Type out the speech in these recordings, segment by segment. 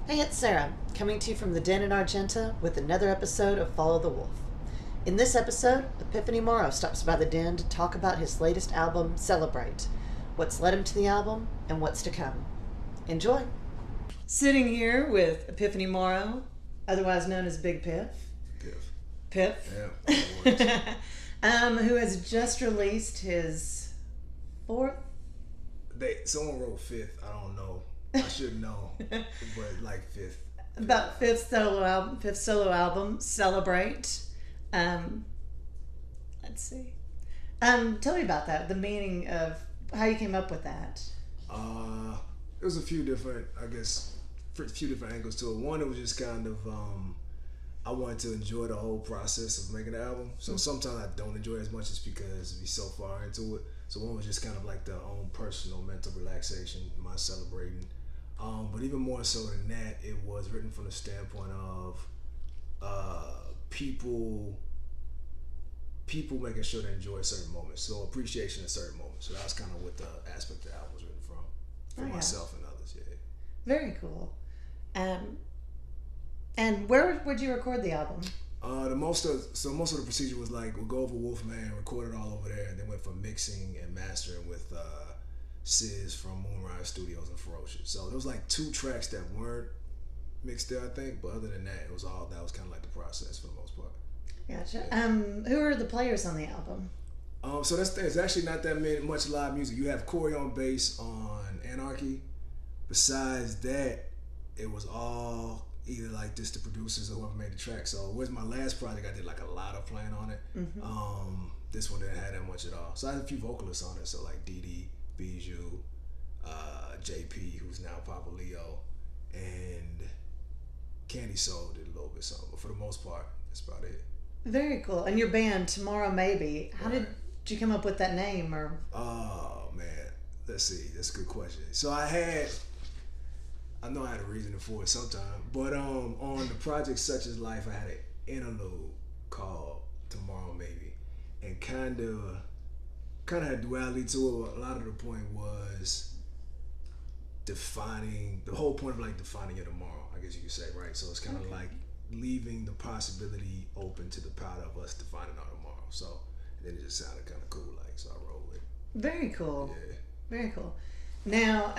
Hey, it's Sarah, coming to you from the Den in Argenta with another episode of Follow the Wolf. In this episode, Epiphany Morrow stops by the Den to talk about his latest album, Celebrate, what's led him to the album, and what's to come. Enjoy! Sitting here with Epiphany Morrow, otherwise known as Big Piph. Piph? Yeah. Who has just released his fourth? Someone wrote fifth. I don't know. I should know, but like fifth. About fifth solo album, Celebrate. Let's see. Tell me about that. The meaning of how you came up with that. It was a few different angles to it. One, it was just kind of I wanted to enjoy the whole process of making the album. So sometimes I don't enjoy it as much, just because we so far into it. So one was just kind of like the own personal mental relaxation, my celebrating. But even more so than that, it was written from the standpoint of people making sure to enjoy certain moments. So appreciation of certain moments. So that's kind of what the aspect of the album was written from for myself and others. Yeah. Very cool. And where would you record the album? Most of the procedure was like, we'll go over Woolf, record it all over there, and then went for mixing and mastering with Sis from Moonrise Studios and Ferocious. So there was like 2 tracks that weren't mixed there, I think, but other than that, that was kind of like the process for the most part. Gotcha. Yeah. Who are the players on the album? So that's the thing. It's actually not that much live music. You have Corey on bass on Anarchy. Besides that, it was all either like just the producers or whoever made the track. So with my last project, I did like a lot of playing on it. Mm-hmm. This one didn't have that much at all. So I had a few vocalists on it. So like Dee Bijou, JP, who's now Papa Leo, and Candy Soul did a little bit something. But for the most part, that's about it. Very cool. And your band, Tomorrow Maybe, how did you come up with that name? Or Oh man, let's see. That's a good question. So I know I had a reason for it sometime, but on the project Such Is Life, I had an interlude called Tomorrow Maybe, and kind of had duality to it. A lot of the point was defining your tomorrow, I guess you could say, right? So it's kind of like leaving the possibility open to the power of us defining our tomorrow. So then it just sounded kind of cool, so I rolled with it. Very cool. Yeah. Very cool. Now,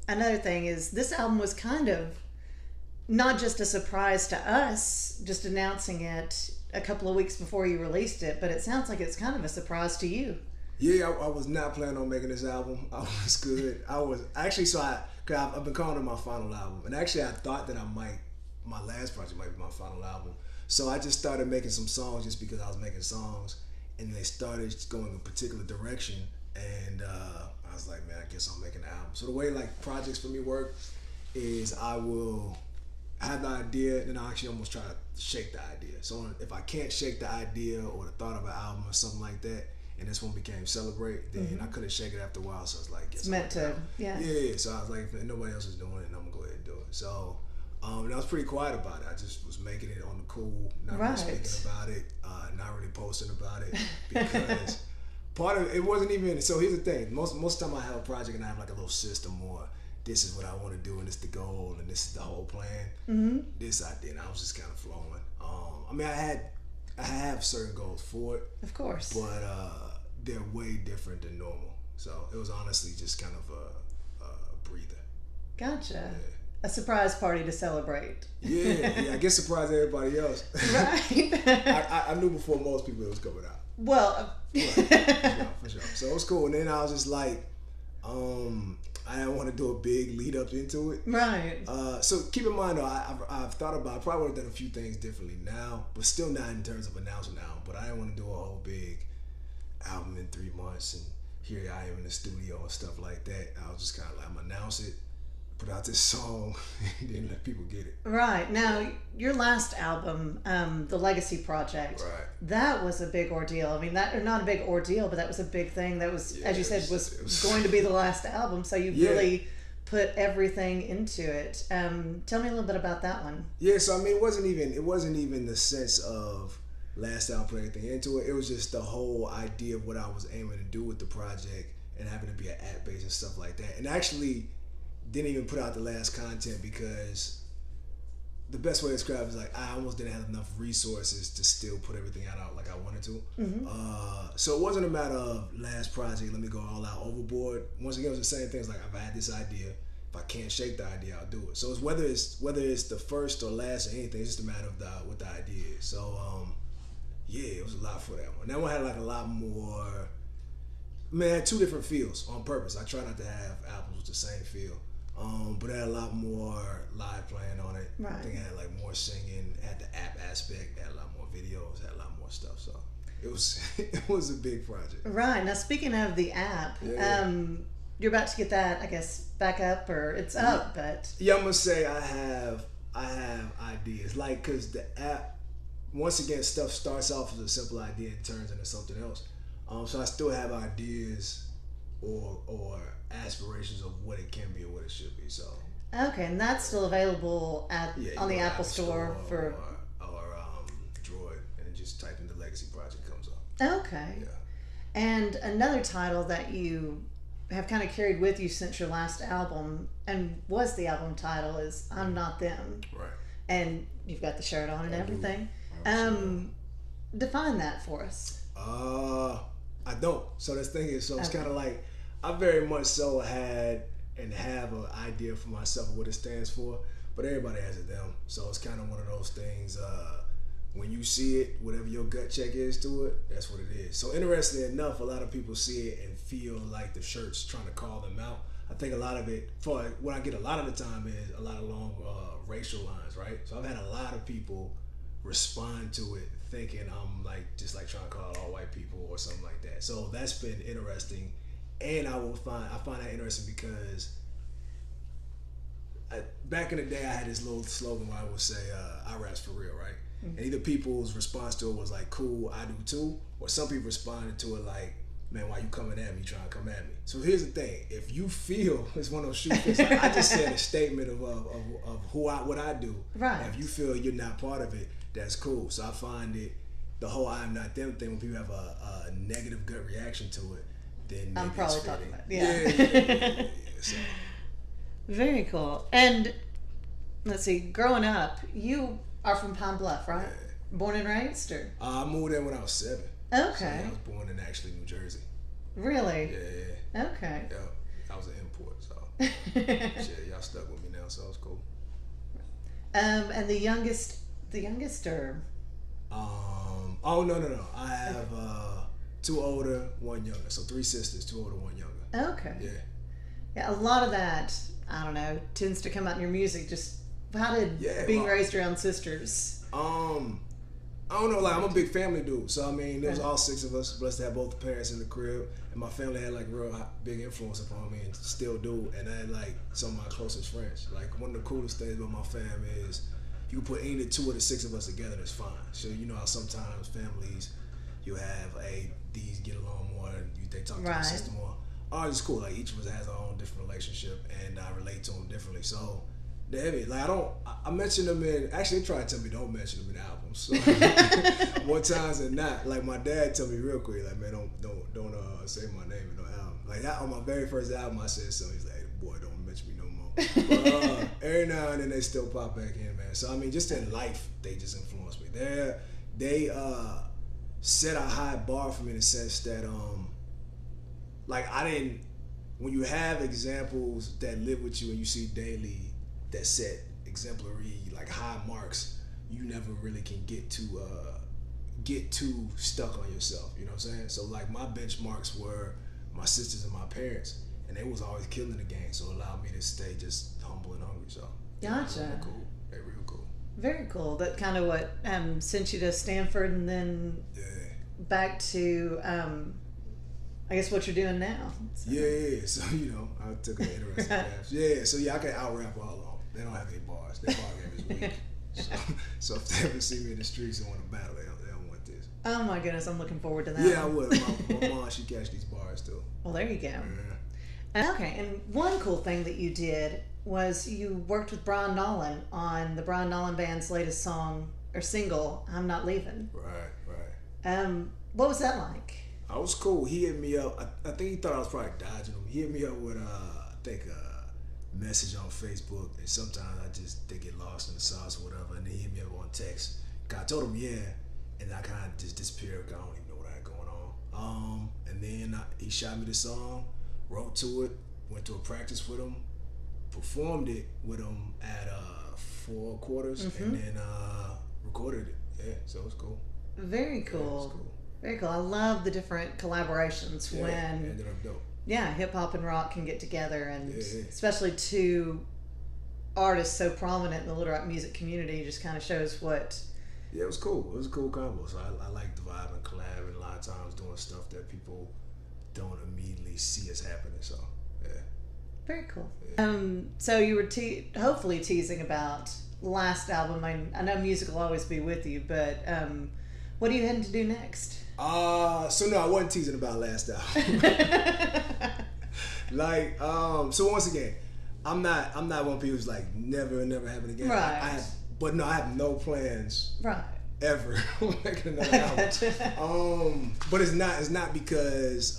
another thing is this album was kind of not just a surprise to us, just announcing it a couple of weeks before you released it, but it sounds like it's kind of a surprise to you. Yeah, I was not planning on making this album. I was good. I've been calling it my final album, and actually I thought that my last project might be my final album. So I just started making some songs just because I was making songs, and they started going a particular direction, and I was like, man, I guess I'm making an album. So the way like projects for me work is I will have the idea, and I actually almost try to shake the idea. So if I can't shake the idea or the thought of an album or something like that, and this one became Celebrate, then I couldn't shake it after a while. So I was like, it's meant to, yeah. Yeah. So I was like, if nobody else is doing it, I'm gonna go ahead and do it. So and I was pretty quiet about it. I just was making it on the cool, not really speaking about it, not really posting about it, because part of it wasn't even. So here's the thing: most of the time I have a project and I have like a little system, or this is what I want to do, and this is the goal, and this is the whole plan. Mm-hmm. This I did. I was just kind of flowing. I mean, I have certain goals for it, of course, but they're way different than normal. So it was honestly just kind of a breather. Gotcha. Yeah. A surprise party to celebrate. Yeah. I guess surprise everybody else. Right. I knew before most people it was coming out. Well, for sure. So it was cool, and then I was just like, I didn't want to do a big lead up into it. Right. So keep in mind though, I've thought about, I probably would have done a few things differently now, but still not in terms of announcing now. But I didn't want to do a whole big album in 3 months, and here I am in the studio and stuff like that. I was just kind of like, I'm gonna announce it, put out this song, and then let people get it. Right. Now, your last album, The Legacy Project, that was a big ordeal. I mean, not a big ordeal, but that was a big thing. That was, as you said, was going to be the last album. So you really put everything into it. Tell me a little bit about that one. Yeah, so I mean, it wasn't even the sense of last album put anything into it. It was just the whole idea of what I was aiming to do with the project and having to be an app base and stuff like that. And actually, didn't even put out the last content because the best way to describe it is like I almost didn't have enough resources to still put everything out like I wanted to. So it wasn't a matter of last project, let me go all out overboard. Once again, it was the same thing. It's like I've had this idea. If I can't shake the idea, I'll do it. So it's whether it's the first or last or anything, it's just a matter of what the idea is. So yeah, it was a lot for that one. That one had like a lot more. Man, it had two different feels on purpose. I try not to have albums with the same feel. But it had a lot more live playing on it. Right. I think it had like more singing, had the app aspect, had a lot more videos, had a lot more stuff. So it was a big project. Right. Now speaking of the app, you're about to get that, I guess, back up, or it's up, but yeah, I'm gonna say I have ideas. Like, cause the app, once again, stuff starts off as a simple idea and turns into something else. So I still have ideas or aspirations of what it can be or what it should be. So okay, and that's still available on the Apple Store for or Droid, and just type in the Legacy Project, comes up. Okay. Yeah. And another title that you have kind of carried with you since your last album, and was the album title, is "I'm Not Them." Right. And you've got the shirt on and everything. Define that for us. I don't. So this thing is, it's kind of like I very much so had and have an idea for myself of what it stands for, but everybody has it them. So it's kind of one of those things. When you see it, whatever your gut check is to it, that's what it is. So interestingly enough, a lot of people see it and feel like the shirt's trying to call them out. I think a lot of it, for what I get a lot of the time, is a lot of long racial lines, right? So I've had a lot of people respond to it thinking I'm just trying to call out all white people or something like that. So that's been interesting, and I find that interesting because back in the day I had this little slogan where I would say I raps for real, right? And either people's response to it was like, cool, I do too, or some people responded to it like, man, why you coming at me, trying to come at me? So here's the thing: if you feel it's one of those shoot things, like I just said a statement of what I do. Right. And if you feel you're not part of it, that's cool. So I find it, the whole "I'm not them" thing, when people have a negative gut reaction to it, then maybe I'm probably it's talking fitting. about Yeah. So. Very cool. And let's see, growing up, you are from Pine Bluff, right? Yeah. Born and raised, or? I moved there when I was 7. Okay. So I was born in actually New Jersey. Really? Yeah. Okay. Yeah. I was an import, so shit, y'all stuck with me now, so it's cool. And the youngest, or? Oh no. I have 2 older, 1 younger. So 3 sisters, 2 older, 1 younger. Okay. Yeah. Yeah, a lot of that, I don't know, tends to come out in your music. Just how did being raised around sisters? I don't know, like I'm a big family dude, so I mean, there was all 6 of us, blessed to have both the parents in the crib, and my family had like real big influence upon me, and still do. And I had like some of my closest friends. Like one of the coolest things about my family is you can put any of the 2 or the 6 of us together, that's fine. So you know how sometimes families, you have these get along more, and they talk to their sister more. Ours is cool. Like each of us has our own different relationship, and I relate to them differently. So. Like I mention them in. Actually, they try to tell me don't mention them in albums. So more times than not, like my dad tell me real quick, like man, don't say my name in no album. Like on my very first album, I said something. He's like, hey, boy, don't mention me no more. But every now and then they still pop back in, man. So I mean, just in life, they just influence me. They set a high bar for me in the sense that like I didn't. When you have examples that live with you and you see daily, that set exemplary like high marks, you never really can get too stuck on yourself, you know what I'm saying? So like my benchmarks were my sisters and my parents, and they was always killing the game, so it allowed me to stay just humble and hungry. So gotcha. Real cool. They're real cool. Very cool. That kind of what sent you to Stanford, and then back to I guess what you're doing now. So. Yeah. So I took an interesting path. Yeah. So I can out rap all of them. They don't have any bars. Their bar game is weak. So if they ever see me in the streets and want to battle, they don't want this. Oh my goodness, I'm looking forward to that. Yeah, I would. My mom, she catch these bars too. Well, there you go. Yeah. Okay, and one cool thing that you did was you worked with Brian Nolan on the Brian Nolan Band's latest song or single, "I'm Not Leaving." Right. What was that like? I was cool. He hit me up. I think he thought I was probably dodging him. He hit me up with I think message on Facebook, and sometimes they get lost in the sauce or whatever, and they hit me up on text. I told him yeah, and I kind of just disappeared. I don't even know what I had going on. And then he shot me the song, wrote to it, went to a practice with him, performed it with him at 4 quarters, and then recorded it. Yeah, so it was cool. Very cool. Yeah, it was cool. Very cool. I love the different collaborations when ended up dope. Yeah, hip hop and rock can get together, and especially two artists so prominent in the Little Rock music community just kind of shows what. Yeah, it was cool. It was a cool combo. So I like the vibe and collab, and a lot of times doing stuff that people don't immediately see as happening. So yeah. Very cool. Yeah. So you were hopefully teasing about last album. I know music will always be with you, but what are you heading to do next? So no, I wasn't teasing about last album. Like, so once again, I'm not one of people who's like never happen again. Right. I have no plans. Right. Ever making another album. But it's not because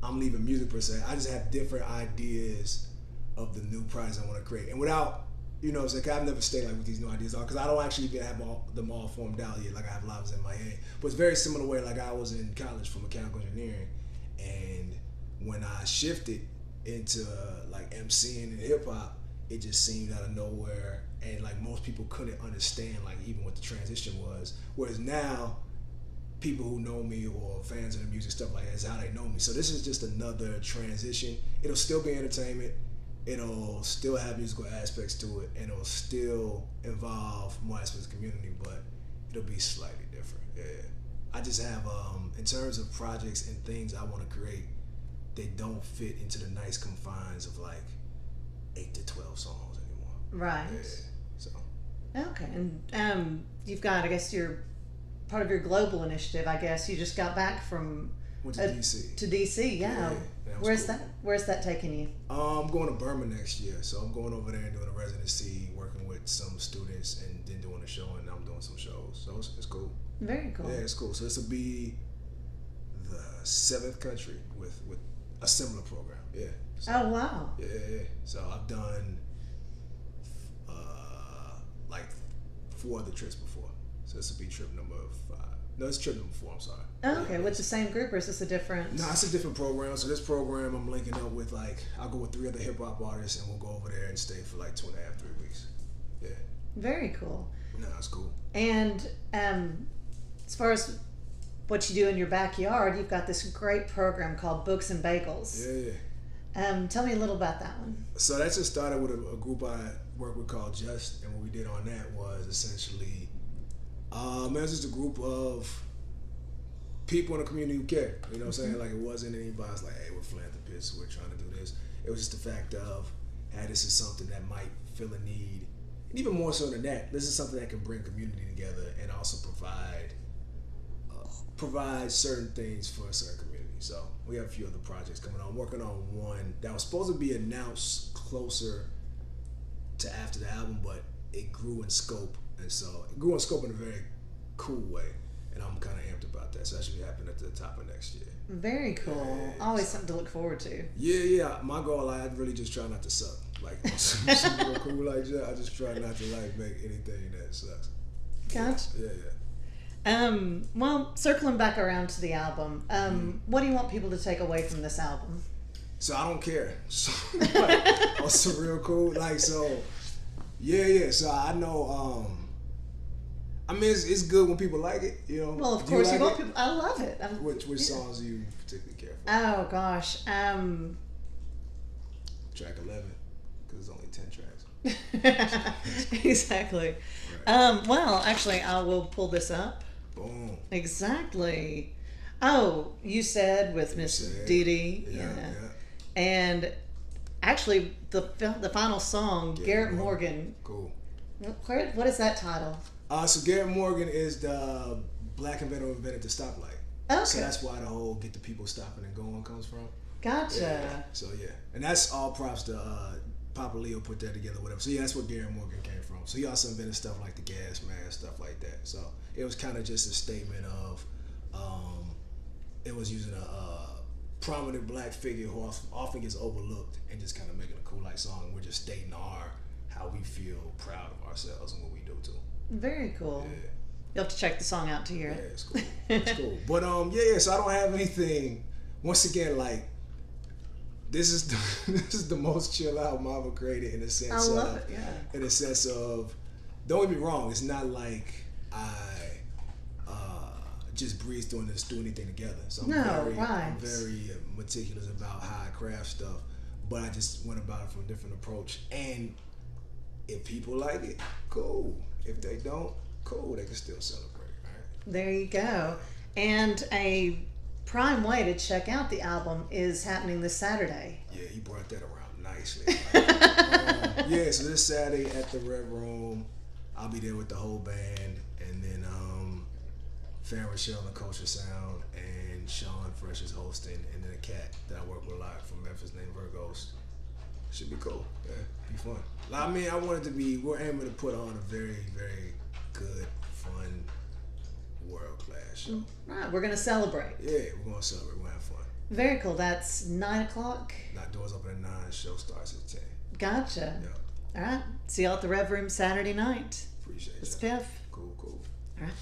I'm leaving music per se. I just have different ideas of the new projects I want to create, and without. You know what I'm saying? I've never stayed like with these new ideas because I don't actually even have them all formed out yet. Like I have lots in my head. But it's very similar way like I was in college for mechanical engineering, and when I shifted into like MCing and hip hop, it just seemed out of nowhere, and like most people couldn't understand like even what the transition was. Whereas now, people who know me or fans of the music, stuff like that, is how they know me. So this is just another transition. It'll still be entertainment. It'll still have musical aspects to it, and it'll still involve more aspects of the community, but it'll be slightly different. Yeah. I just have, in terms of projects and things I want to create, they don't fit into the nice confines of like 8 to 12 songs anymore. Right. Yeah. So. Okay, and you've got, I guess, your part of your global initiative. I guess you just got back from. Went to DC. To DC, yeah. Where's cool. that? Where's that taking you? I'm going to Burma next year, so I'm going over there and doing a residency, working with some students, and then doing a show, and I'm doing some shows. So it's cool. Very cool. Yeah, it's cool. So this will be the 7th country with a similar program. Yeah. So, oh wow. Yeah. So I've done like 4 other trips before. So this will be trip number 5. No, it's trip number 4. I'm sorry. Oh, okay, with the same group, or is this a different? No, it's a different program. So this program, I'm linking up with I'll go with 3 other hip hop artists, and we'll go over there and stay for like 2.5, 3 weeks. Yeah. Very cool. No, it's cool. And as far as what you do in your backyard, you've got this great program called Books and Bagels. Yeah. Tell me a little about that one. So that just started with a group I work with called Just, and what we did on that was essentially, it was just a group of people in the community who care. You know what I'm saying? Like it wasn't anybody's like, hey, we're philanthropists, we're trying to do this. It was just the fact of, hey, this is something that might fill a need. And even more so than that, this is something that can bring community together and also provide certain things for a certain community. So we have a few other projects coming on. I'm working on one that was supposed to be announced closer to after the album, but it grew in scope. And so it grew in scope in a very cool way. And I'm kind of amped about that. So that should be happening at the top of next year. Very cool. Yeah, always something to look forward to. Yeah. My goal, I really just try not to suck. Like, super cool like that. I just try not to make anything that sucks. Gotcha. Yeah. Well, circling back around to the album, what do you want people to take away from this album? So I don't care. So, also real cool. Yeah. So I know. I mean, it's good when people like it, you know. Well, of course, you want people. I love it. Which songs do you particularly care for? Oh gosh. Track 11, because it's only 10 tracks. Exactly. Right. Well, actually, I will pull this up. Boom. Exactly. Oh, you said with Miss Dee Dee. Yeah. And actually, the final song, Garrett Morgan. Cool. What is that title? So Garrett Morgan is the black inventor who invented the stoplight. Okay. So that's why the whole get the people stopping and going comes from. Gotcha. Yeah. So and that's all props to Papa Leo put that together, whatever. So that's where Garrett Morgan came from. So he also invented stuff like the gas mask, stuff like that. So it was kind of just a statement of, it was using prominent black figure who often gets overlooked, and just kind of making a cool like song. We're just stating how we feel proud of ourselves and what we do too. Very cool. Yeah. You'll have to check the song out to hear it. Yeah, it's cool. It's cool. But yeah. So I don't have anything. Once again, like this is the most chill album I've ever created in a sense. I love it. Yeah. In a sense of, don't get me wrong. It's not like I just breeze through and just do anything together. So I'm very meticulous about how I craft stuff. But I just went about it from a different approach. And if people like it, cool. If they don't, cool. They can still celebrate, right? There you go. And a prime way to check out the album is happening this Saturday. Yeah, he brought that around nicely. Yeah, so this Saturday at the Red Room, I'll be there with the whole band, and then Fan Rochelle and Culture Sound, and Sean Fresh is hosting, and then a cat that I work with a lot from Memphis named Virgos. Should be cool. Yeah, be fun. I mean, we're aiming to put on a very, very good, fun, world-class show. Right, we're going to celebrate. Yeah, we're going to celebrate. We're going to have fun. Very cool. That's 9 o'clock. Doors open at 9, show starts at 10. Gotcha. Yeah. All right. See y'all at the Rev Room Saturday night. Appreciate it. It's Piph. Cool. All right.